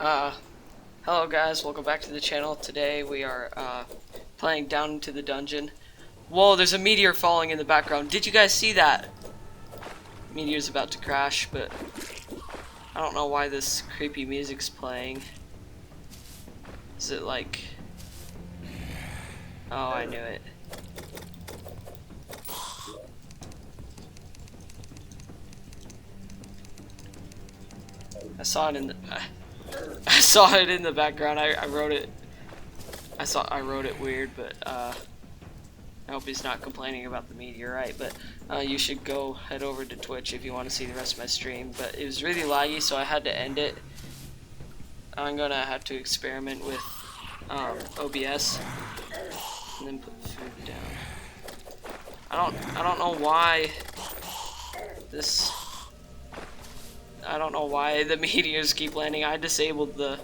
Hello guys, welcome back to the channel. Today we are playing Down into the Dungeon. Whoa, there's a meteor falling in the background. Did you guys see that? Meteor's about to crash, but I don't know why this creepy music's playing. Is it like... Oh, I knew it. I saw it in the... I saw it in the background. I wrote it. I wrote it weird, but I hope he's not complaining about the meteorite. But you should go head over to Twitch if you want to see the rest of my stream. But it was really laggy, so I had to end it. I'm gonna have to experiment with OBS and then put food down. I don't know why this. I don't know why the meteors keep landing. I disabled the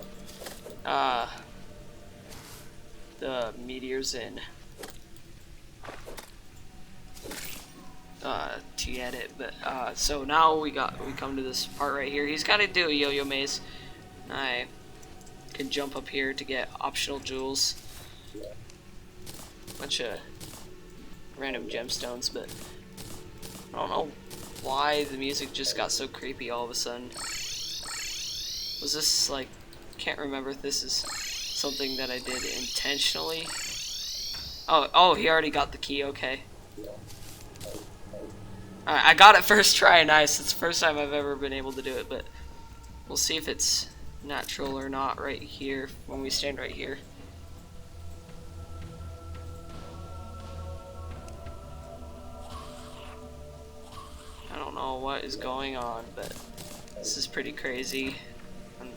meteors in to edit, but so now we come to this part right here. He's got to do a yo-yo maze. I can jump up here to get optional jewels, bunch of random gemstones, but I don't know why the music just got so creepy all of a sudden. Was this like, can't remember if this is something that I did intentionally. Oh, he already got the key, okay. Alright, I got it first try, nice. It's the first time I've ever been able to do it, but we'll see if it's natural or not right here when we stand right here. I don't know what is going on, but this is pretty crazy.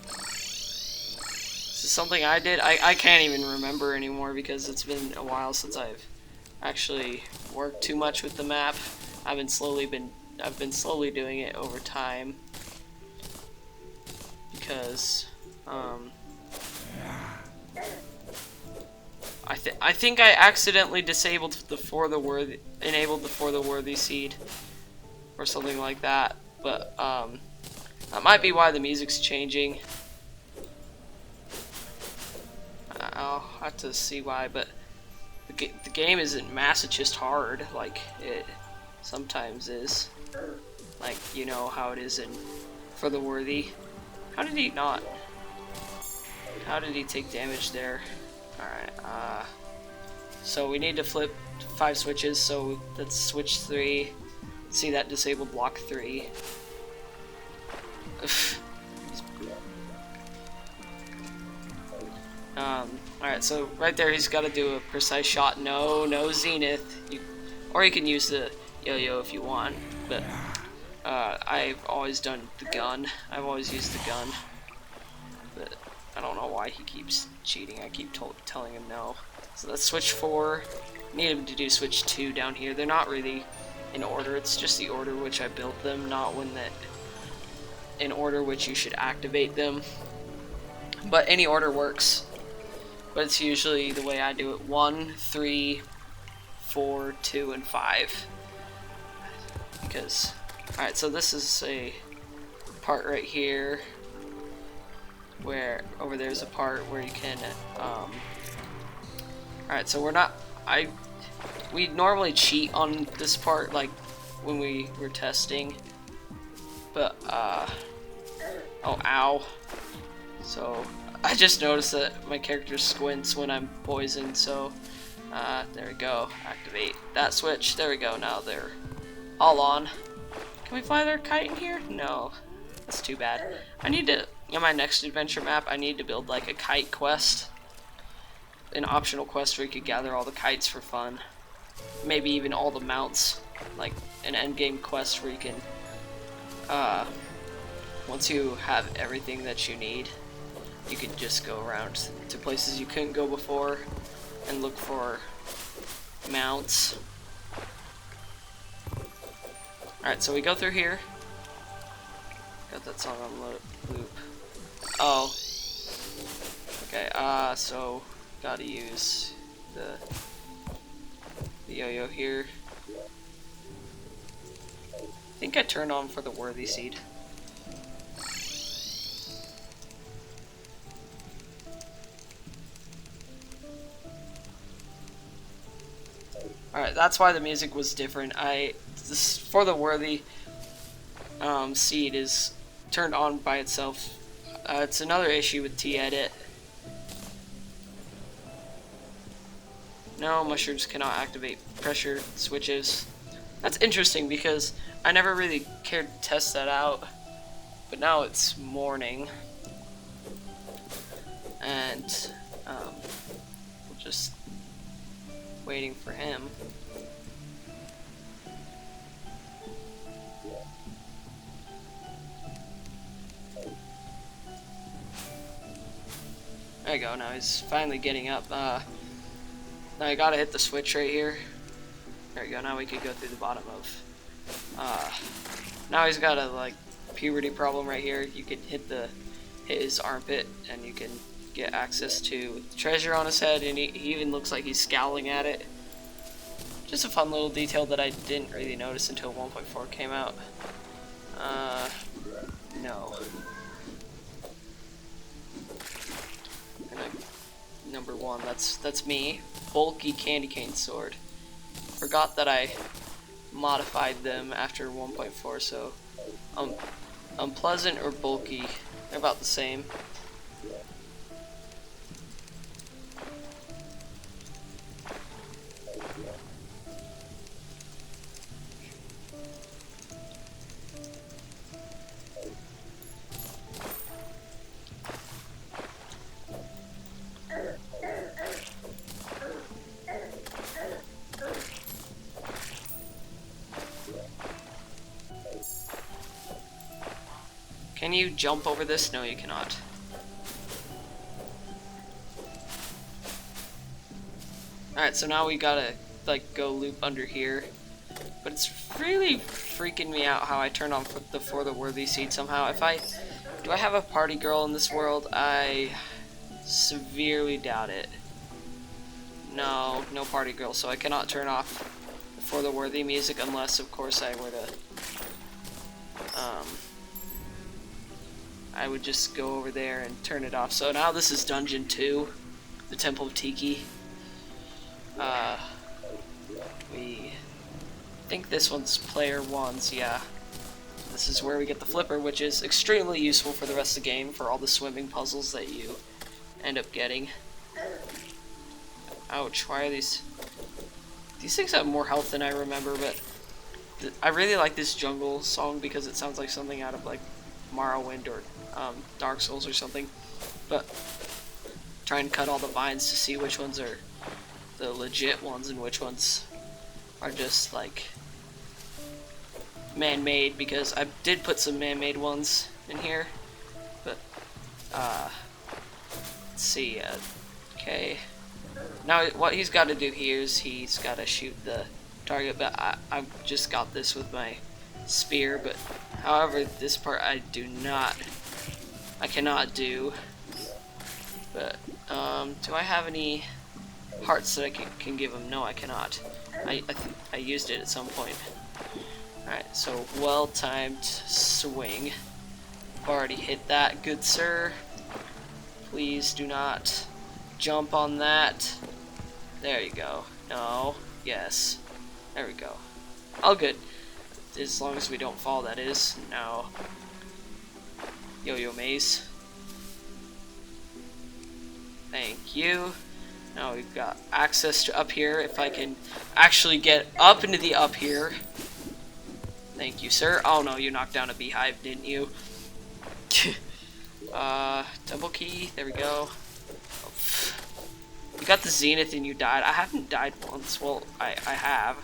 This is something I did. I can't even remember anymore because it's been a while since I've actually worked too much with the map. I've been slowly doing it over time because I think I accidentally enabled the for the worthy seed or something like that, but that might be why the music's changing. I'll have to see why, but the game isn't masochist hard like it sometimes is. Like, you know how it is in For the Worthy. How did he not? How did he take damage there? Alright, so we need to flip 5 switches, so that's switch 3. See that disabled block 3. Alright, so right there he's got to do a precise shot. No zenith. Or you can use the yo-yo if you want, but I've always done the gun. I've always used the gun, but I don't know why he keeps cheating. I keep telling him no. So that's switch 4. Need him to do switch 2 down here. They're not really in order, it's just the order which I built them, not in order which you should activate them. But any order works. But it's usually the way I do it: 1, 3, 4, 2, and 5. Because, alright, so this is a part right here where over there's a part where you can alright, so we normally cheat on this part, like when we were testing, but oh, ow. So I just noticed that my character squints when I'm poisoned, so there we go. Activate that switch. There we go. Now they're all on. Can we fly their kite in here? No, that's too bad. I need to, in my next adventure map, I need to build like a kite quest, an optional quest where you could gather all the kites for fun. Maybe even all the mounts, like an endgame quest where you can, once you have everything that you need, you can just go around to places you couldn't go before and look for mounts. Alright, so we go through here. Got that song on loop. Oh. Okay, so gotta use the yo-yo here. I think I turned on For the Worthy seed. That's why the music was different. This for the worthy seed is turned on by itself. It's another issue with T-Edit. No, mushrooms cannot activate pressure switches. That's interesting because I never really cared to test that out. But now it's morning. And we're just waiting for him. There you go, now he's finally getting up. Now I gotta hit the switch right here. There you go, now we could go through the bottom of... now he's got a, like, puberty problem right here. You can hit his armpit and you can get access to the treasure on his head, and he even looks like he's scowling at it. Just a fun little detail that I didn't really notice until 1.4 came out. No. Number 1, that's me. Bulky candy cane sword. Forgot that I modified them after 1.4, so unpleasant or bulky, they're about the same. Can you jump over this? No, you cannot. Alright, so now we gotta, like, go loop under here. But it's really freaking me out how I turn on the For the Worthy seed somehow. Do I have a party girl in this world? I severely doubt it. No party girl, so I cannot turn off the For the Worthy music unless, of course, I were to, I would just go over there and turn it off. So now this is Dungeon 2, the Temple of Tiki. We think this one's player 1's, yeah. This is where we get the flipper, which is extremely useful for the rest of the game for all the swimming puzzles that you end up getting. Ouch, why are these things have more health than I remember, but I really like this jungle song because it sounds like something out of, like, Morrowind or Dark Souls or something. But try and cut all the vines to see which ones are the legit ones and which ones are just, like, man-made, because I did put some man-made ones in here. But let's see, okay. Now what he's got to do here is he's got to shoot the target, but I've just got this with my spear. But however, this part I cannot do. But do I have any hearts that I can give him? No, I cannot. I used it at some point. Alright, so well-timed swing. I've already hit that, good sir. Please do not jump on that. There you go. No. Yes. There we go. All good. As long as we don't fall, that is. No. Yo-yo maze. Thank you. Now we've got access to up here. If I can actually get up into the up here. Thank you, sir. Oh no, you knocked down a beehive, didn't you? Double key. There we go. You got the zenith and you died. I haven't died once. Well, I have.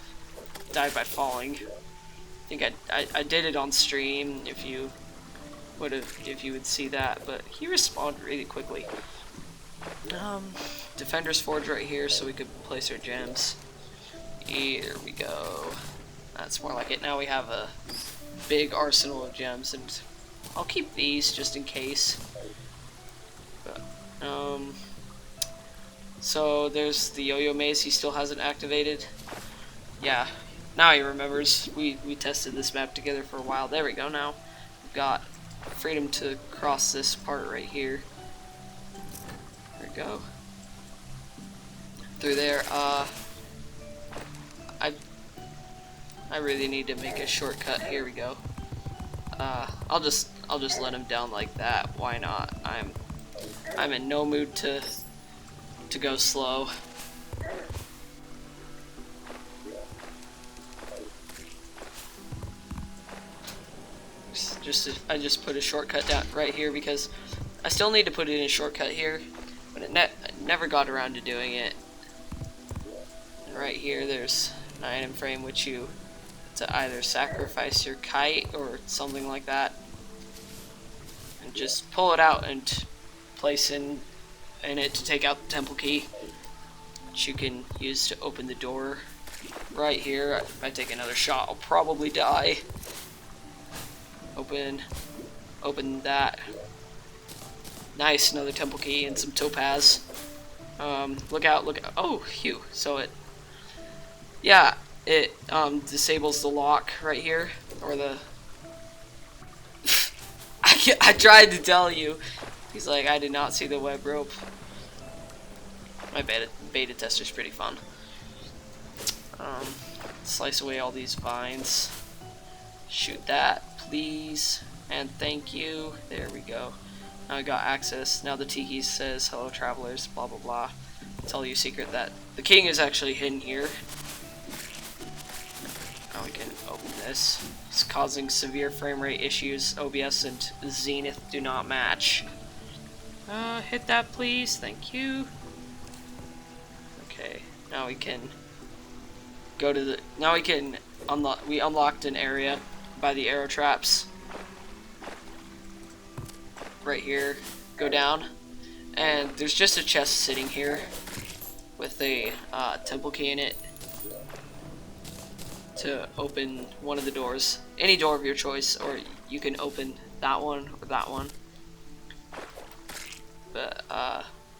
Died by falling. I think I did it on stream if you would see that, but he respawned really quickly. Defender's Forge right here so we could place our gems. Here we go. That's more like it. Now we have a big arsenal of gems, and I'll keep these just in case. But, so there's the yo-yo maze he still hasn't activated. Yeah, now he remembers. We tested this map together for a while. There we go. Now we've got freedom to cross this part right here. There we go. Through there. I I really need to make a shortcut. Here we go. I'll just let him down like that. Why not? I'm in no mood to go slow. I just put a shortcut down right here because I still need to put in a shortcut here, but I never got around to doing it. And right here, there's an item frame which you to either sacrifice your kite or something like that, and just pull it out and place in it to take out the temple key, which you can use to open the door. Right here, if I take another shot, I'll probably die. Open that. Nice, another temple key and some topaz. Look out, look out. Oh, phew. So it disables the lock right here, or the I tried to tell you. He's like, I did not see the web rope. My beta tester's pretty fun. Slice away all these vines. Shoot that, please, and thank you. There we go. Now I got access. Now the tiki says, hello travelers, blah blah blah. Tell you a secret that the king is actually hidden here. Now we can open this. It's causing severe frame rate issues. OBS and Zenith do not match. Hit that please, thank you. Okay, now we can go to the, now we can unlock, we unlocked an area by the arrow traps. Right here, go down, and there's just a chest sitting here with a temple key in it to open one of the doors, any door of your choice, or you can open that one or that one. But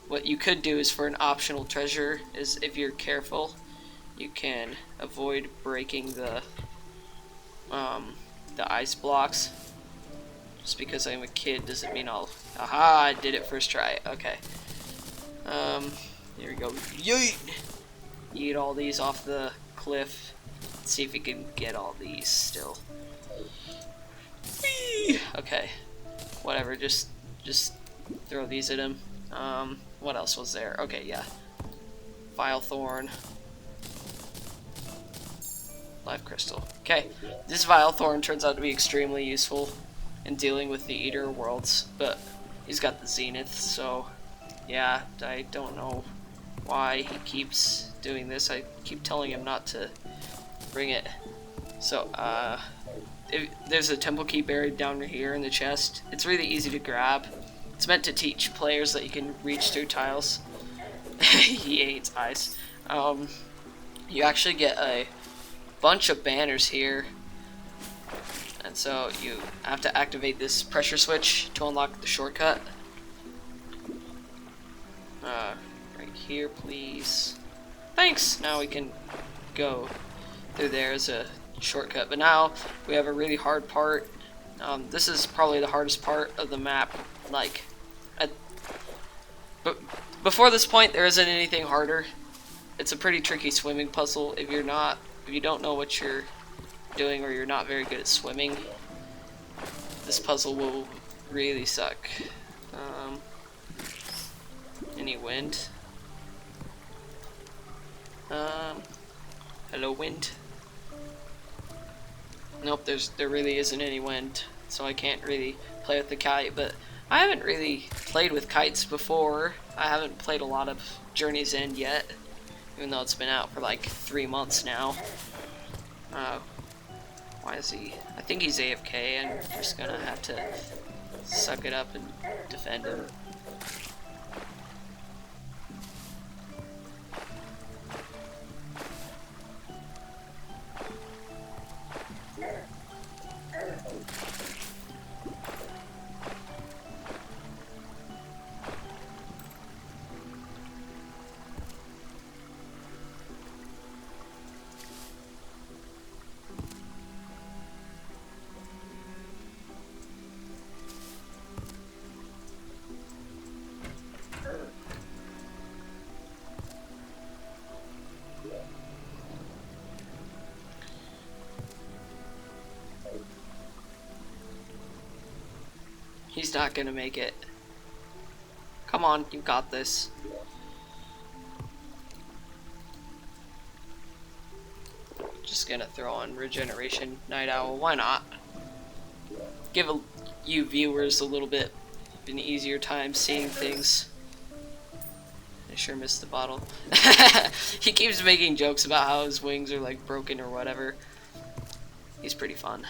what you could do is, for an optional treasure, is if you're careful, you can avoid breaking the ice blocks. Just because I'm a kid doesn't mean I'll... Aha! I did it first try. Okay. Here we go. Yeet! Yeet all these off the cliff. Let's see if we can get all these still. Whee! Okay. Whatever. Just throw these at him. What else was there? Okay, yeah. Vile thorn. Live crystal. Okay. This vile thorn turns out to be extremely useful in dealing with the Eater worlds, but he's got the Zenith, so yeah, I don't know why he keeps doing this. I keep telling him not to bring it. So, there's a temple key buried down here in the chest. It's really easy to grab. It's meant to teach players that you can reach through tiles. He hates ice. You actually get a bunch of banners here. And so you have to activate this pressure switch to unlock the shortcut. Right here, please. Thanks! Now we can go through there as a shortcut. But now we have a really hard part. This is probably the hardest part of the map. Like, but before this point, there isn't anything harder. It's a pretty tricky swimming puzzle. If you don't know what you're doing, or you're not very good at swimming, this puzzle will really suck. Any wind? Hello wind? Nope, there really isn't any wind, so I can't really play with the kite. But I haven't really played with kites before. I haven't played a lot of Journey's End yet, even though it's been out for like 3 months now. Why is he? I think he's AFK, and we're just gonna have to suck it up and defend him. He's not gonna make it. Come on, you got this. Just gonna throw on regeneration, night owl. Why not? Give you viewers a little bit of an easier time seeing things. I sure missed the bottle. He keeps making jokes about how his wings are like broken or whatever. He's pretty fun.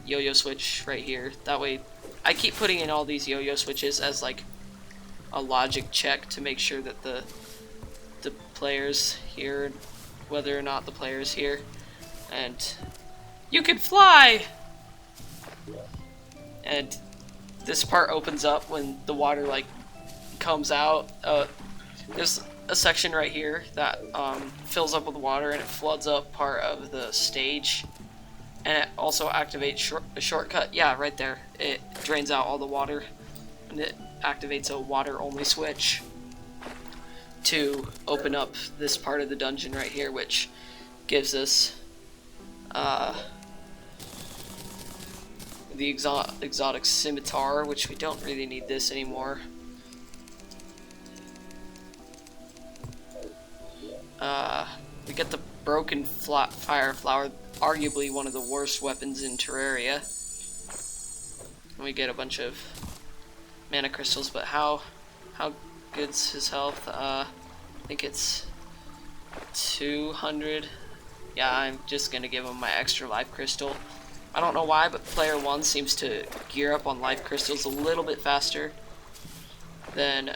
Yo-yo switch right here. That way, I keep putting in all these yo-yo switches as like a logic check to make sure that the players here, whether or not the players here, and you can fly. And this part opens up when the water like comes out. There's a section right here that fills up with water and it floods up part of the stage, and it also activates a shortcut. Yeah, right there. It drains out all the water, and it activates a water only switch to open up this part of the dungeon right here, which gives us the exotic scimitar, which we don't really need this anymore. We get the broken fire flower, arguably one of the worst weapons in Terraria. And we get a bunch of mana crystals, but how good's his health? I think it's 200. Yeah, I'm just gonna give him my extra life crystal. I don't know why, but player 1 seems to gear up on life crystals a little bit faster than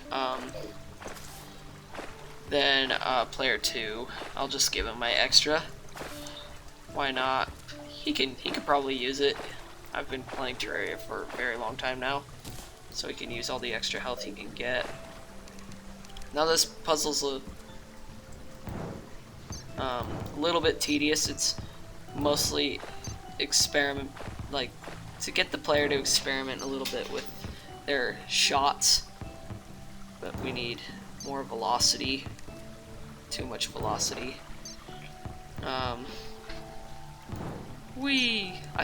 player 2. I'll just give him my extra. Why not? He can probably use it. I've been playing Terraria for a very long time now, so he can use all the extra health he can get. Now this puzzle's a little bit tedious. It's mostly experiment, like to get the player to experiment a little bit with their shots, but we need more velocity. Too much velocity. I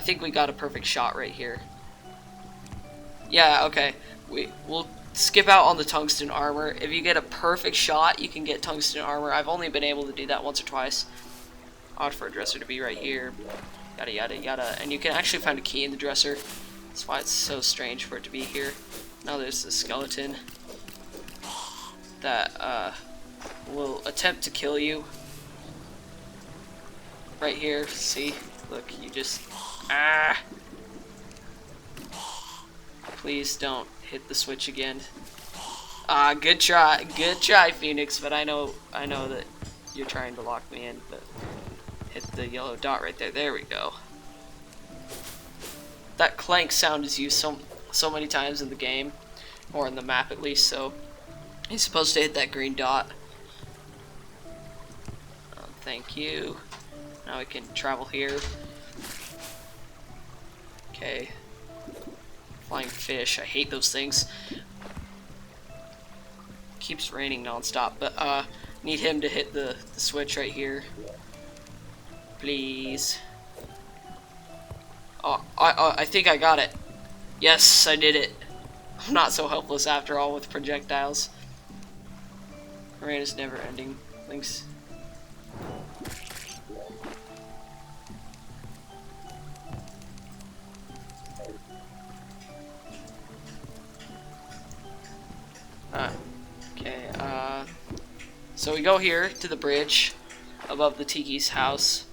think we got a perfect shot right here. Yeah, okay. We'll skip out on the tungsten armor. If you get a perfect shot, you can get tungsten armor. I've only been able to do that once or twice. Odd for a dresser to be right here. Yada yada yada. And you can actually find a key in the dresser. That's why it's so strange for it to be here. Now there's the skeleton that will attempt to kill you. Right here, see? Look, you just... Please don't hit the switch again. Good try, Phoenix, but I know that you're trying to lock me in, but hit the yellow dot right there. There we go. That clank sound is used so many times in the game, or in the map at least, so he's supposed to hit that green dot. Thank you. Now we can travel here. Okay. Flying fish. I hate those things. Keeps raining nonstop, but need him to hit the switch right here. Please. Oh, I think I got it. Yes, I did it. I'm not so helpless after all with projectiles. Rain is never ending. Thanks. Okay, so we go here to the bridge above the Tiki's house.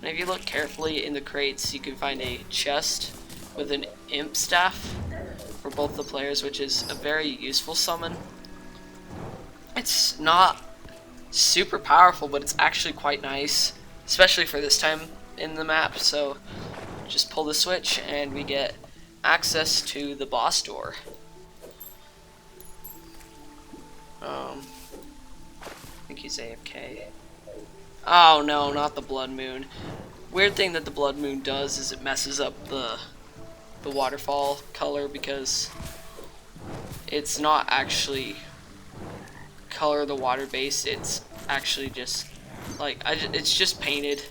And if you look carefully in the crates, you can find a chest with an imp staff for both the players, which is a very useful summon. It's not super powerful, but it's actually quite nice, especially for this time in the map. So just pull the switch and we get access to the boss door. I think he's AFK. Oh no, not the blood moon. Weird thing that the blood moon does is it messes up the waterfall color, because it's not actually color of the water base, it's actually just like it's just painted.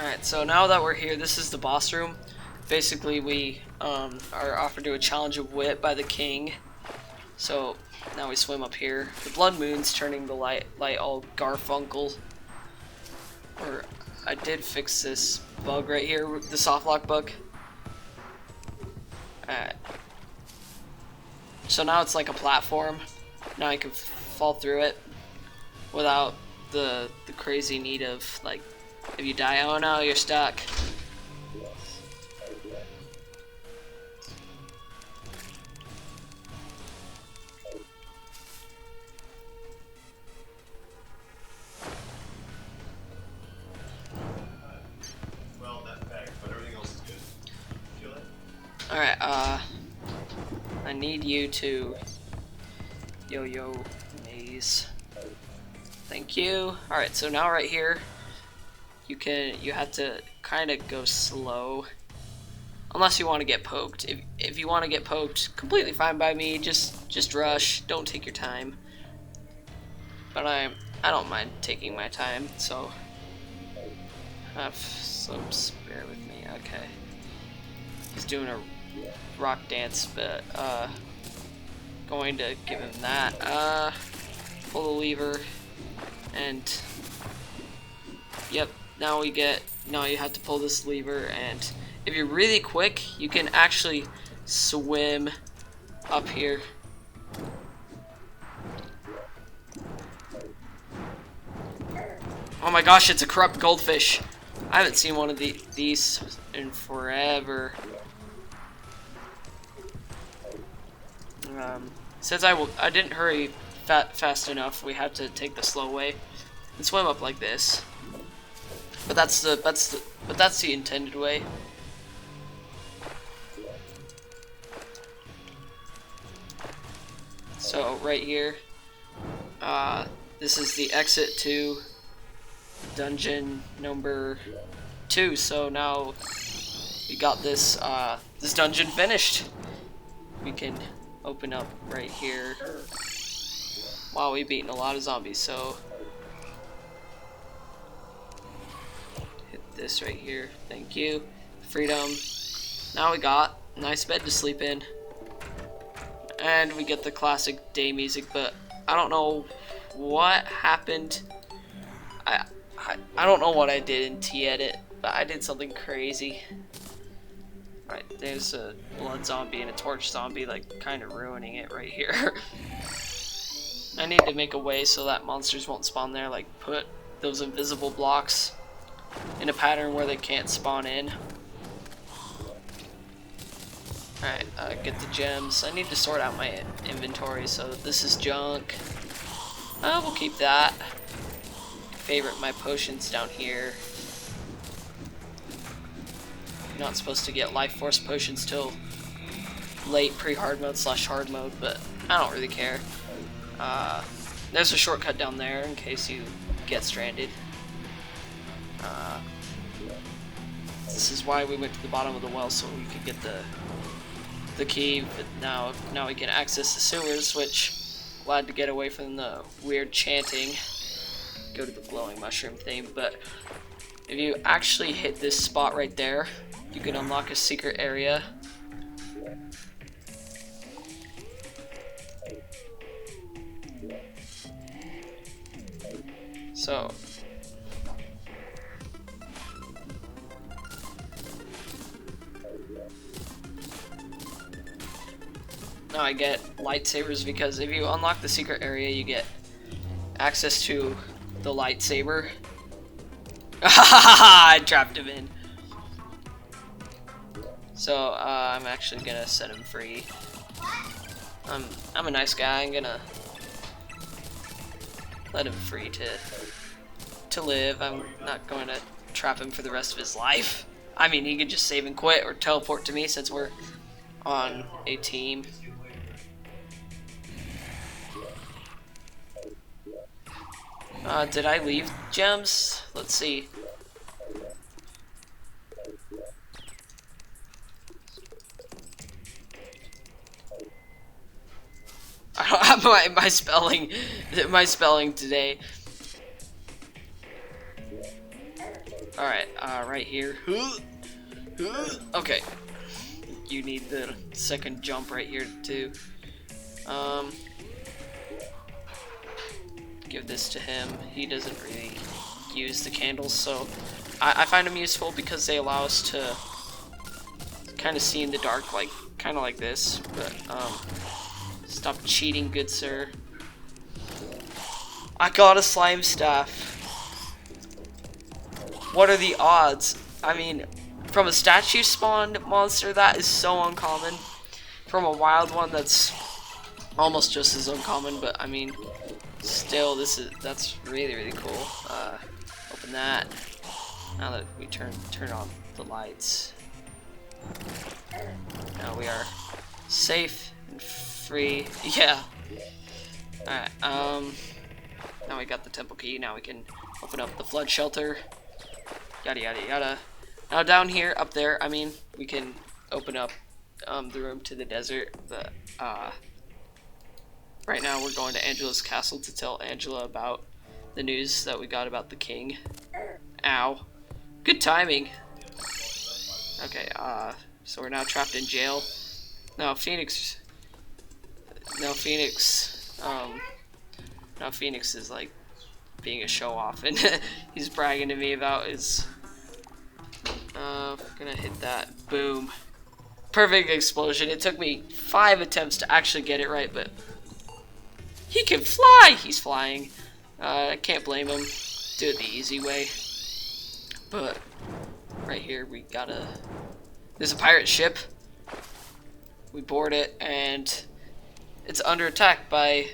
Alright, so now that we're here, this is the boss room. Basically, we are offered to a challenge of wit by the king. So now we swim up here. The blood moon's turning the light all Garfunkel. Or I did fix this bug right here, the soft lock bug. Alright. So now it's like a platform. Now I can fall through it without the crazy need of, like, if you die, oh no, you're stuck. Well, that fact, but everything else is good. Feel it? Alright, I need you to yo-yo maze. Thank you. Alright, so now right here, you have to kind of go slow. Unless you want to get poked. If you want to get poked, completely fine by me. Just rush. Don't take your time. But I don't mind taking my time, so have some spare with me. Okay. He's doing a rock dance, but going to give him that. Pull the lever, and yep. Now you have to pull this lever, and if you're really quick, you can actually swim up here. Oh my gosh, it's a corrupt goldfish. I haven't seen one of these in forever. Since I didn't hurry fast enough, we had to take the slow way and swim up like this. But that's the intended way. So right here, this is the exit to dungeon number 2. So now we got this this dungeon finished. We can open up right here. Wow, we've beaten a lot of zombies. So hit this right here. Thank you. Freedom. Now we got a nice bed to sleep in. And we get the classic day music, but I don't know what happened. I don't know what I did in T-Edit, but I did something crazy. Right, there's a blood zombie and a torch zombie, like, kind of ruining it right here. I need to make a way so that monsters won't spawn there, like put those invisible blocks in a pattern where they can't spawn in. Alright, get the gems. I need to sort out my inventory, so this is junk. We'll keep that. Favorite my potions down here. You're not supposed to get life force potions till late pre-hard mode / hard mode, but I don't really care. There's a shortcut down there in case you get stranded. This is why we went to the bottom of the well, so we could get the key, but now we can access the sewers, which glad to get away from the weird chanting. Go to the glowing mushroom thing, but if you actually hit this spot right there, you can unlock a secret area. So now I get lightsabers because if you unlock the secret area, you get access to the lightsaber. I trapped him in. So I'm actually gonna set him free. I'm a nice guy. I'm gonna let him free to live. I'm not going to trap him for the rest of his life. I mean, he could just save and quit or teleport to me since we're on a team. Did I leave gems? Let's see. I don't have my spelling today. Alright, right here. Okay. You need the second jump right here too. Give this to him. He doesn't really use the candles, so I find them useful because they allow us to kind of see in the dark, like kind of like this. But stop cheating, good sir. I got a slime staff. What are the odds? I mean, from a statue spawned monster, that is so uncommon. From a wild one, that's almost just as uncommon, but I mean, still, that's really, really cool. Open that. Now that we turn on the lights. Now we are safe and free. Yeah. Alright, now we got the temple key. Now we can open up the flood shelter. Yada yada yada. Now down here, up there, I mean, we can open up the room to the desert, but right now we're going to Angela's castle to tell Angela about the news that we got about the king. Ow. Good timing. Okay, so we're now trapped in jail. Now Phoenix is like being a show off, and he's bragging to me about his gonna hit that. Boom. Perfect explosion. It took me 5 attempts to actually get it right, but he can fly. He's flying. I can't blame him. Do it the easy way. But right here we gotta, there's a pirate ship. We board it and it's under attack by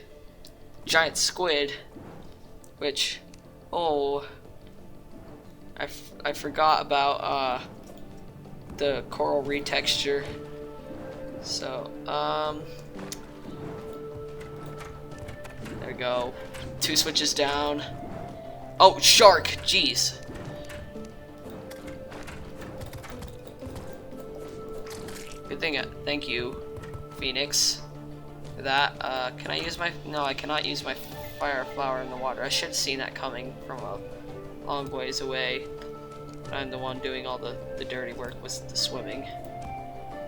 giant squid, which, oh, I forgot about the coral retexture. So there we go. 2 switches down. Oh, shark! Jeez. Good thing. Thank you, Phoenix, for that. Can I use my? No, I cannot use my fire flower in the water. I should have seen that coming from a long ways away. But I'm the one doing all the dirty work with the swimming.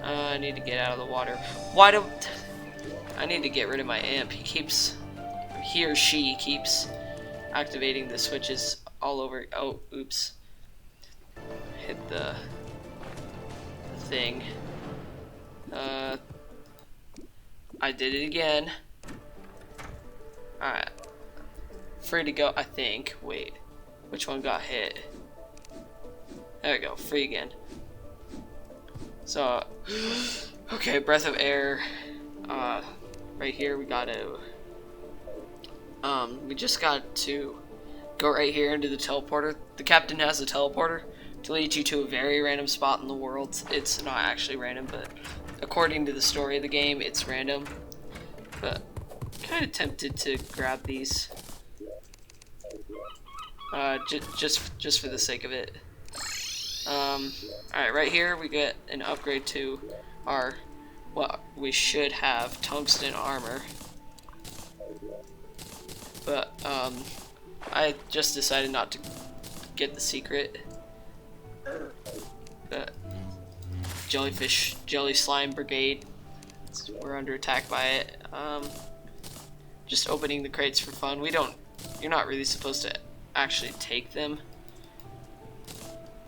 I need to get out of the water. Why don't I need to get rid of my imp? He or she keeps activating the switches all over. Oh, oops. Hit the thing. I did it again. Alright. Free to go, I think. Wait. Which one got hit? There we go. Free again. So, okay, breath of air. Right here we gotta, we just got to go right here into the teleporter. The captain has a teleporter to lead you to a very random spot in the world. It's not actually random, but according to the story of the game, it's random. But kind of tempted to grab these, just for the sake of it. Alright, right here we get an upgrade to our, what we should have, tungsten armor. But, I just decided not to get the secret. But, jelly slime brigade, we're under attack by it. Just opening the crates for fun. You're not really supposed to actually take them.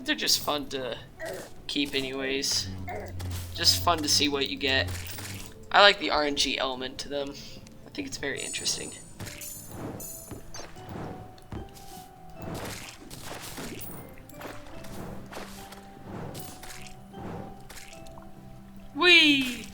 They're just fun to keep anyways. Just fun to see what you get. I like the RNG element to them. I think it's very interesting. Whee!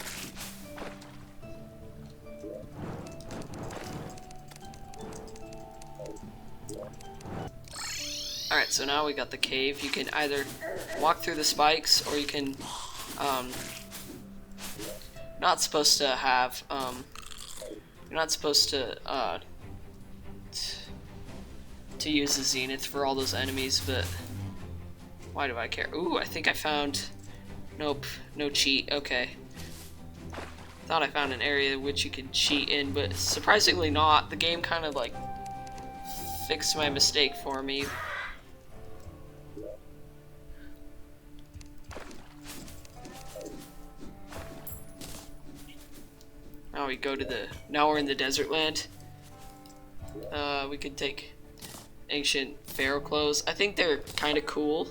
Alright, so now we got the cave. You can either walk through the spikes, or you can, not supposed to have, you're not supposed to use the zenith for all those enemies, but why do I care? Ooh, I think I found, nope, no cheat, okay. Thought I found an area which you could cheat in, but surprisingly not. The game kind of like fixed my mistake for me. Now we go to the. Now we're in the desert land. We could take ancient pharaoh clothes. I think they're kind of cool,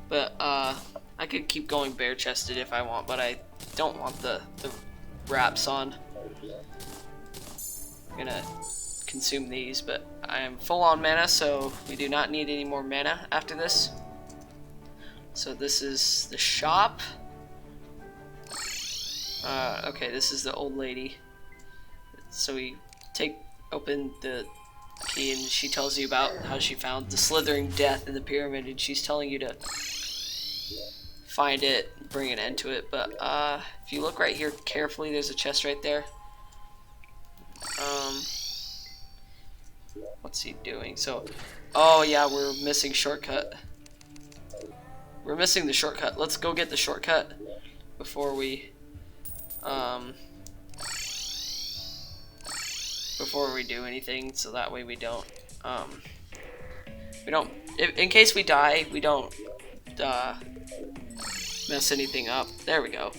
but I could keep going bare chested if I want, but I don't want the wraps on. I'm gonna consume these, but I am full on mana, so we do not need any more mana after this. So this is the shop. Okay, this is the old lady. So we open the key, and she tells you about how she found the slithering death in the pyramid, and she's telling you to find it, bring an end to it. But if you look right here carefully, there's a chest right there. What's he doing? So, oh yeah, we're missing shortcut. We're missing the shortcut. Let's go get the shortcut before we do anything, so that way we don't in case we die, we don't mess anything up. There we go.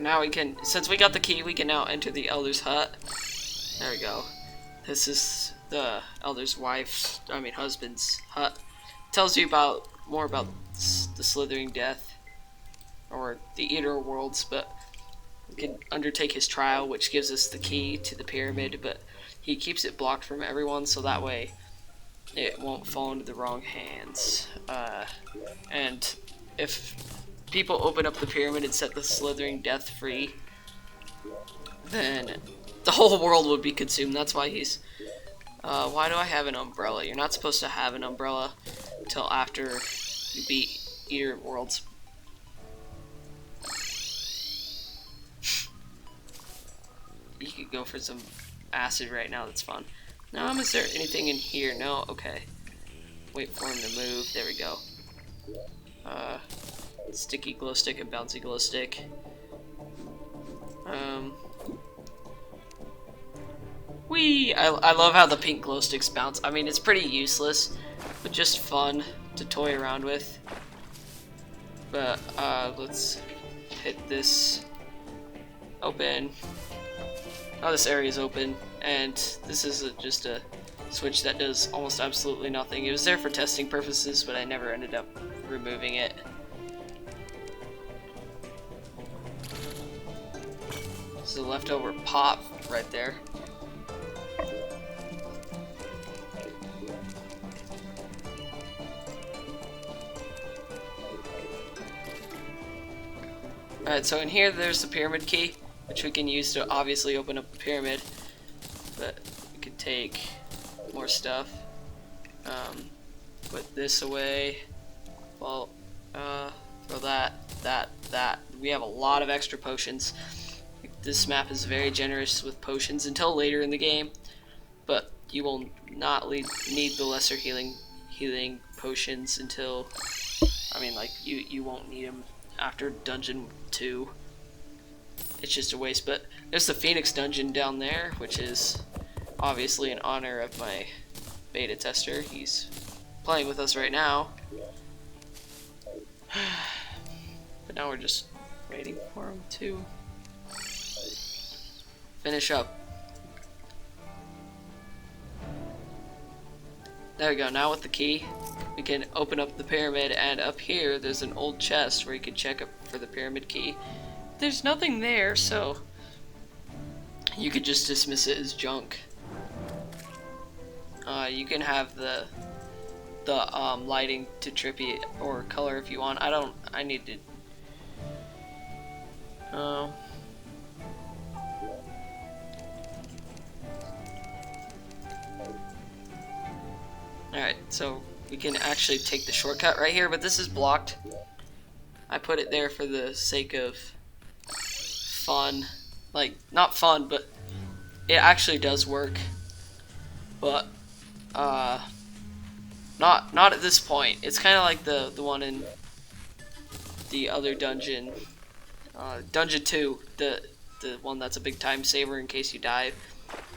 Now we can, since we got the key, we can now enter the elder's hut. There we go. This is the elder's wife's, husband's hut. Tells you more about the slithering death, or the eater worlds, but we can undertake his trial, which gives us the key to the pyramid, but he keeps it blocked from everyone, so that way it won't fall into the wrong hands. And if people open up the pyramid and set the slithering death free, then the whole world would be consumed. That's why he's why do I have an umbrella? You're not supposed to have an umbrella until after you beat Eater Worlds. You could go for some acid right now, that's fun. No, is there anything in here? No? Okay. Wait for him to move. There we go. Sticky glow stick and bouncy glow stick. Whee! I love how the pink glow sticks bounce. I mean, it's pretty useless, but just fun to toy around with. But let's hit this. Open. Oh, this area is open, and this is just a switch that does almost absolutely nothing. It was there for testing purposes, but I never ended up removing it. This is a leftover pop right there. Alright, so in here there's the pyramid key, which we can use to obviously open up the pyramid, but we could take more stuff. Put this away. Well, throw that. We have a lot of extra potions. This map is very generous with potions until later in the game, but you will not need the lesser healing potions until, you won't need them after Dungeon 2. It's just a waste. But there's the Phoenix dungeon down there, which is obviously in honor of my beta tester. He's playing with us right now. But now we're just waiting for him to finish up. There we go. Now with the key, we can open up the pyramid, and up here there's an old chest where you can check up for the pyramid key. There's nothing there, so you could just dismiss it as junk. You can have the the lighting to trippy or color if you want. I need to. Alright, so we can actually take the shortcut right here, but this is blocked. I put it there for the sake of fun. Like, not fun, but it actually does work. But, not at this point. It's kind of like the one in the other dungeon. Dungeon 2, the one that's a big time saver in case you die.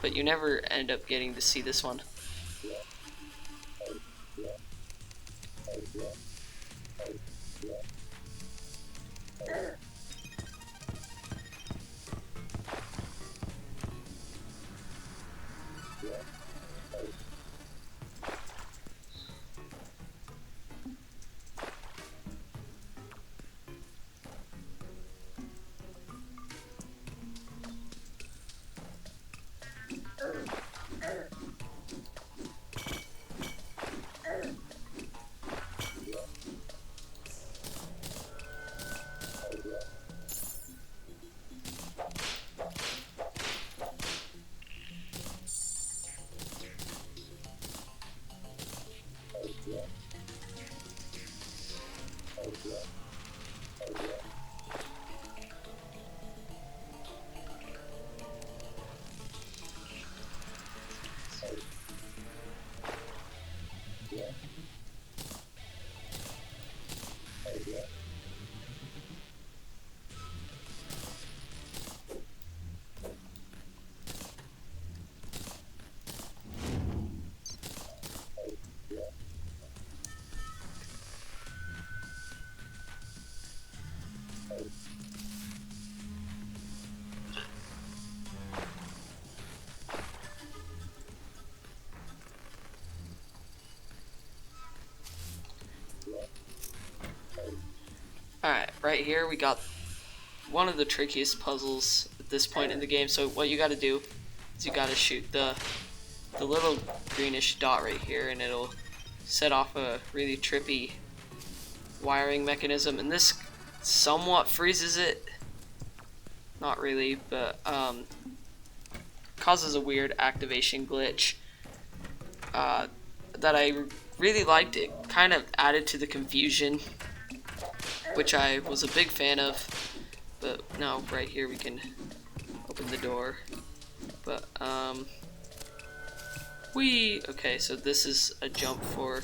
But you never end up getting to see this one. Alright, right here we got one of the trickiest puzzles at this point in the game. So what you gotta do is you gotta shoot the little greenish dot right here, and it'll set off a really trippy wiring mechanism, and this somewhat freezes it. Not really, but causes a weird activation glitch that I really liked. It kind of added to the confusion, which I was a big fan of. But now right here we can open the door. But okay, so this is a jump for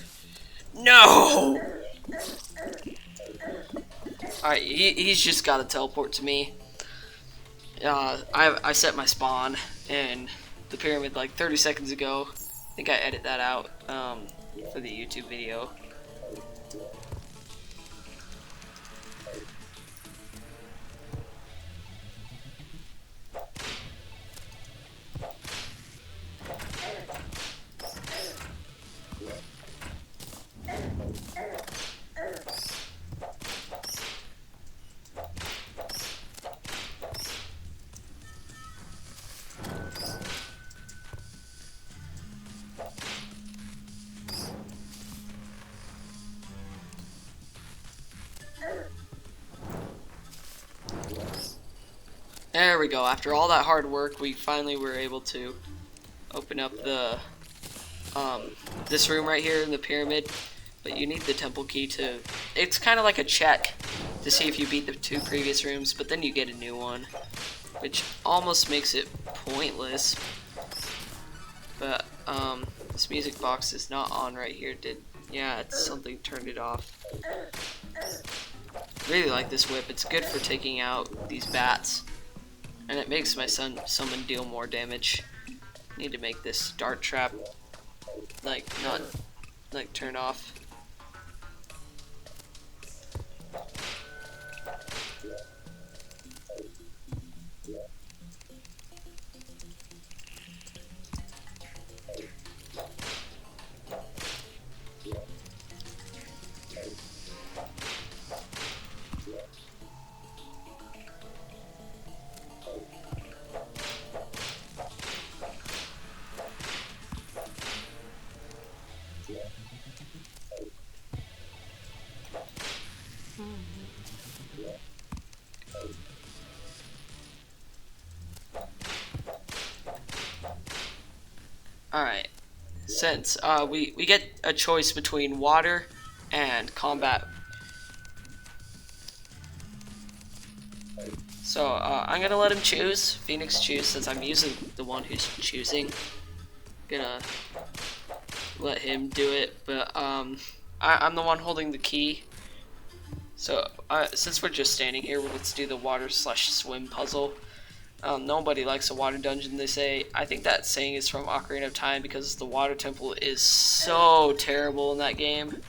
no. Alright, he's just got to teleport to me. I set my spawn in the pyramid like 30 seconds ago. I think I edit that out for the YouTube video. There we go. After all that hard work, we finally were able to open up the this room right here in the pyramid. But you need the temple key to. It's kind of like a check to see if you beat the 2 previous rooms, but then you get a new one, which almost makes it pointless. But this music box is not on right here. Yeah, it's something turned it off. Really like this whip. It's good for taking out these bats. And it makes my summon deal more damage. Need to make this dart trap not turn off. since we get a choice between water and combat. So I'm gonna let him choose. Phoenix choose since I'm usually the one who's choosing. Gonna let him do it, but I'm the one holding the key. So since we're just standing here, let's do the water/swim puzzle. Nobody likes a water dungeon, they say. I think that saying is from Ocarina of Time because the water temple is so terrible in that game.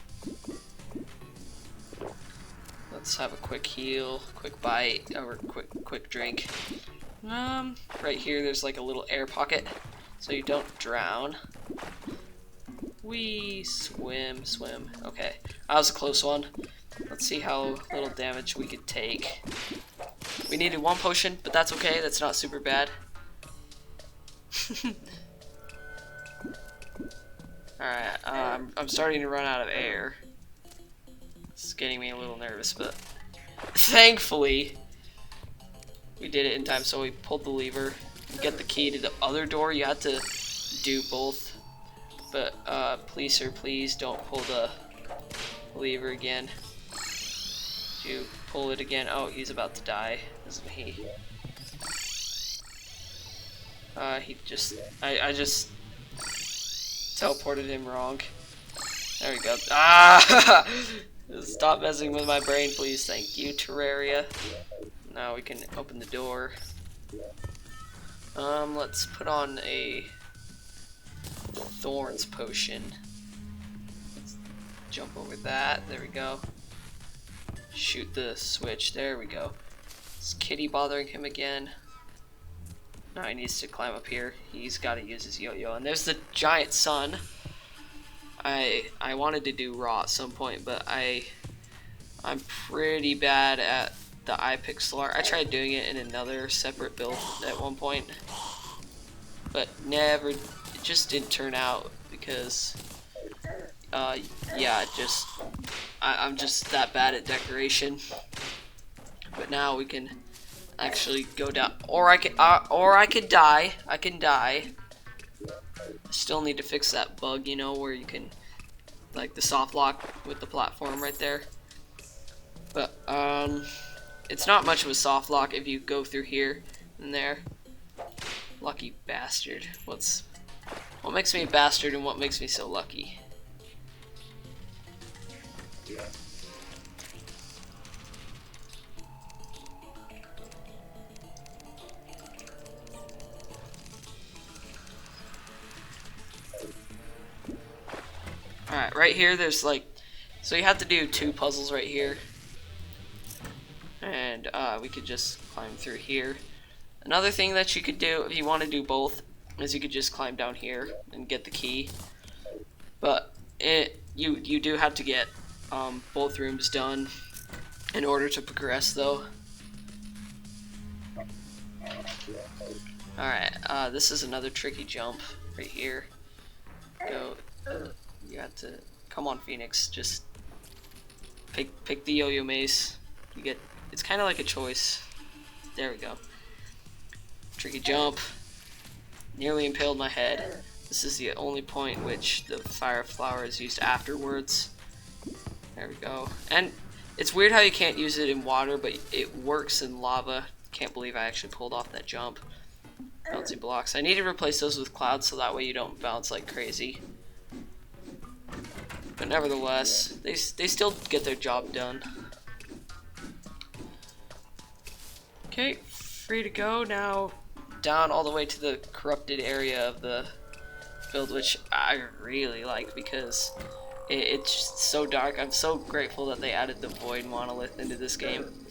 Let's have a quick heal, quick bite, or quick drink. Right here there's like a little air pocket, so you don't drown. We swim. Okay, that was a close one. Let's see how little damage we could take. We needed 1 potion, but that's okay. That's not super bad. Alright, I'm starting to run out of air. It's getting me a little nervous, but thankfully we did it in time. So we pulled the lever, get the key to the other door. You had to do both, but please, sir, please don't pull the lever again. You pull it again. Oh, he's about to die, isn't he? He just, I just teleported him wrong. There we go. Ah! Stop messing with my brain, please. Thank you, Terraria. Now we can open the door. Let's put on a Thorns potion. Let's jump over that. There we go. Shoot the switch. There we go. Is Kitty bothering him again? No, he needs to climb up here. He's got to use his yo-yo. And there's the giant sun. I wanted to do raw at some point, but I'm pretty bad at the iPixel art. I tried doing it in another separate build at one point, but never. It just didn't turn out because yeah, I'm just that bad at decoration. But now we can actually go down, or I could die. I can die. Still need to fix that bug, you know, where you can, like the soft lock with the platform right there. But it's not much of a soft lock if you go through here and there. Lucky bastard. What makes me a bastard and what makes me so lucky? Alright, right here there's like, so you have to do 2 puzzles right here. And we could just climb through here. Another thing that you could do if you want to do both is you could just climb down here and get the key. But you do have to get both rooms done in order to progress though. Alright, this is another tricky jump right here. Go. You have to, come on Phoenix, just pick the yo-yo mace. You get, it's kind of like a choice. There we go. Tricky jump. Nearly impaled my head. This is the only point which the fire flower is used afterwards. There we go. And it's weird how you can't use it in water, but it works in lava. Can't believe I actually pulled off that jump. Bouncy blocks. I need to replace those with clouds so that way you don't bounce like crazy. But nevertheless, they still get their job done. Okay, free to go now. Down all the way to the corrupted area of the build, which I really like because it's just so dark. I'm so grateful that they added the void monolith into this game.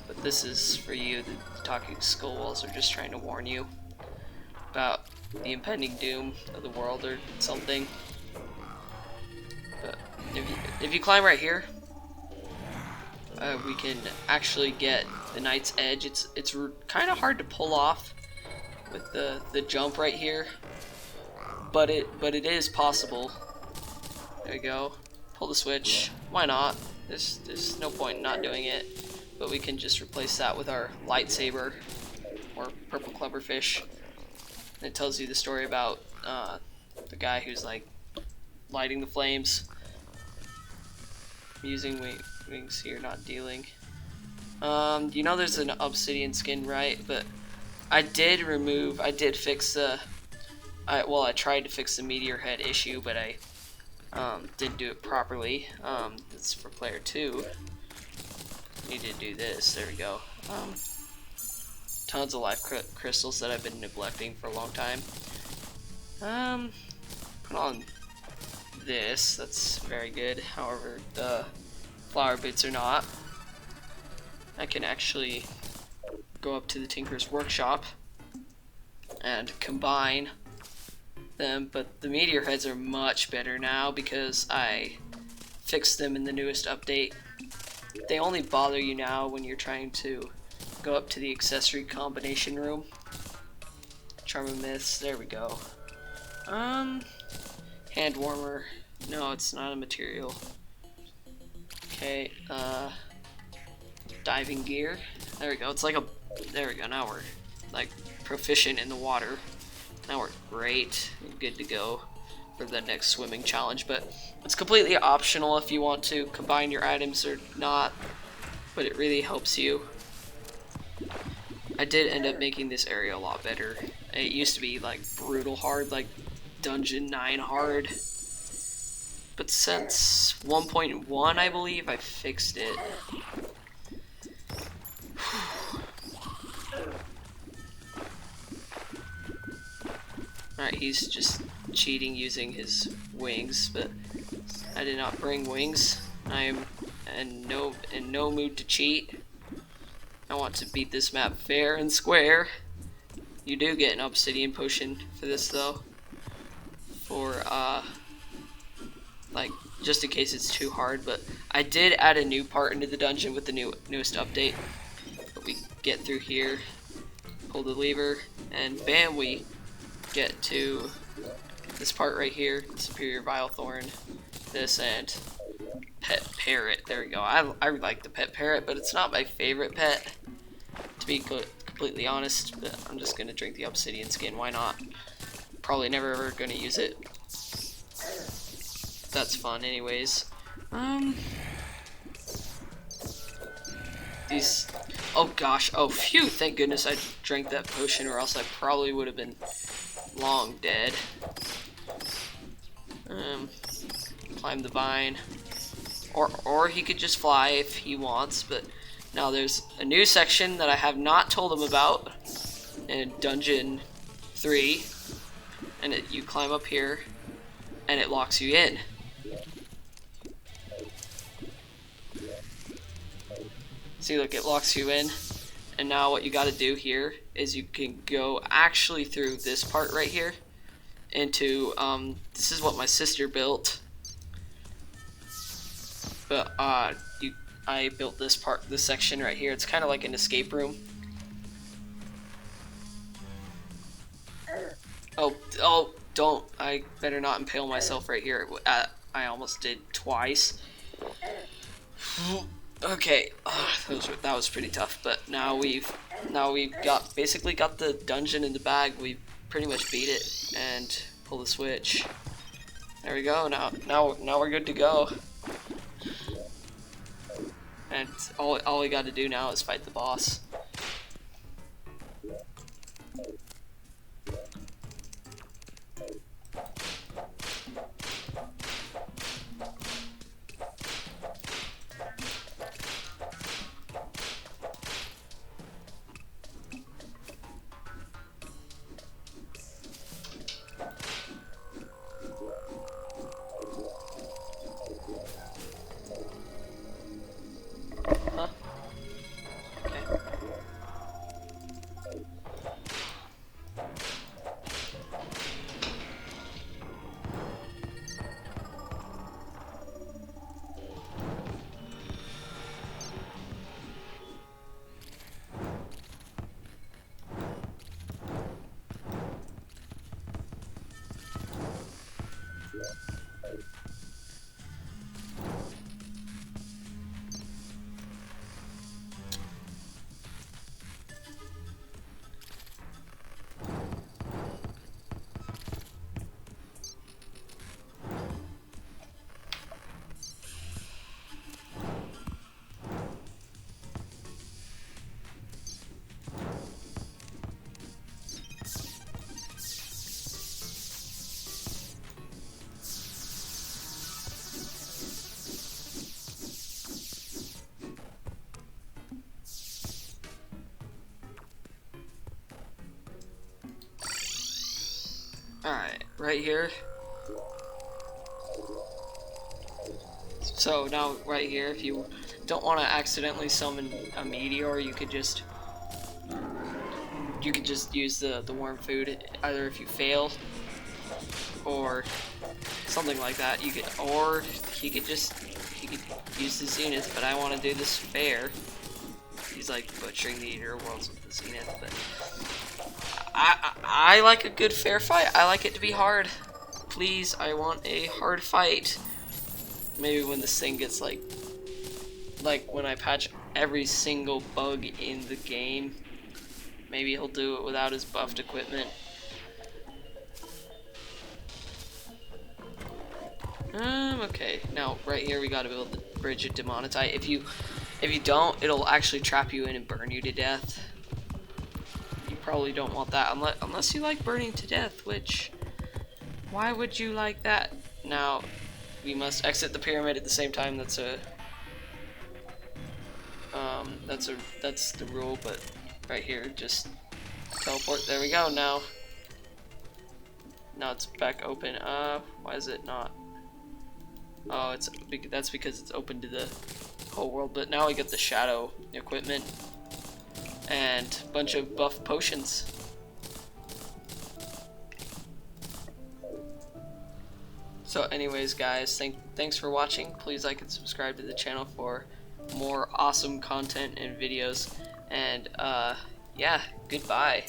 But this is for you. The talking skull walls are just trying to warn you about the impending doom of the world or something. But if you climb right here, we can actually get the Knight's Edge. It's kind of hard to pull off with the jump right here, but it is possible. There we go. Pull the switch. Why not? There's no point in not doing it. But we can just replace that with our lightsaber or purple cleverfish. And it tells you the story about the guy who's like lighting the flames. I'm using wings here, not dealing. You know there's an obsidian skin, right? But I did fix the I tried to fix the meteor head issue, but I didn't do it properly. It's for player 2. Need to do this. There we go. Tons of life crystals that I've been neglecting for a long time. Put on this. That's very good. However, the flower bits are not. I can actually go up to the Tinker's Workshop and combine them, but the meteor heads are much better now because I fixed them in the newest update. They only bother you now when you're trying to go up to the accessory combination room. Charm of Myths, there we go. Hand warmer. No, it's not a material. Okay, diving gear. There we go. It's like a, there we go. Now we're like proficient in the water. Now we're great, good to go for the next swimming challenge, but it's completely optional if you want to combine your items or not, but it really helps you. I did end up making this area a lot better. It used to be like brutal hard, like Dungeon 9 hard, but since 1.1 I believe I fixed it. Alright, he's just cheating using his wings, but I did not bring wings. I am in no mood to cheat. I want to beat this map fair and square. You do get an obsidian potion for this though. For like just in case it's too hard, but I did add a new part into the dungeon with the newest update. But we get through here, pull the lever, and bam, we get to this part right here, Superior Vile Thorn, this, and Pet Parrot. There we go. I like the Pet Parrot, but it's not my favorite pet, to be completely honest, but I'm just gonna drink the obsidian skin, why not? Probably never ever gonna use it. That's fun anyways. These, oh gosh, oh phew, thank goodness I drank that potion, or else I probably would have been long dead. Climb the vine, or he could just fly if he wants, but now there's a new section that I have not told him about in Dungeon 3, and you climb up here and it locks you in. See, look, it locks you in, and now what you got to do here is you can go actually through this part right here into this is what my sister built, but I built this part, this section right here. It's kind of like an escape room. Oh, don't, I better not impale myself right here. I almost did twice. Okay, that was pretty tough, but now we've basically got the dungeon in the bag. We've pretty much beat it, and pull the switch. There we go. Now we're good to go. And all we got to do now is fight the boss. Alright, right here. So now right here, if you don't want to accidentally summon a meteor, you could just use the worm food. Either if you fail or something like that, you could, or he could use the zenith. But I want to do this fair. He's like butchering the Eater Worlds with the zenith, but I like a good fair fight. I like it to be hard. Please, I want a hard fight. Maybe when this thing gets like when I patch every single bug in the game, maybe he'll do it without his buffed equipment. Okay. Now right here we gotta build the bridge of Demonetite. If you don't, it'll actually trap you in and burn you to death. You probably don't want that unless you like burning to death, which why would you like that? Now we must exit the pyramid at the same time. That's the rule, but right here just teleport. There we go. Now it's back open. Why is it not? Oh, that's because it's open to the whole world. But now we get the shadow equipment and a bunch of buff potions. So anyways guys, thanks for watching. Please like and subscribe to the channel for more awesome content and videos. And yeah, goodbye.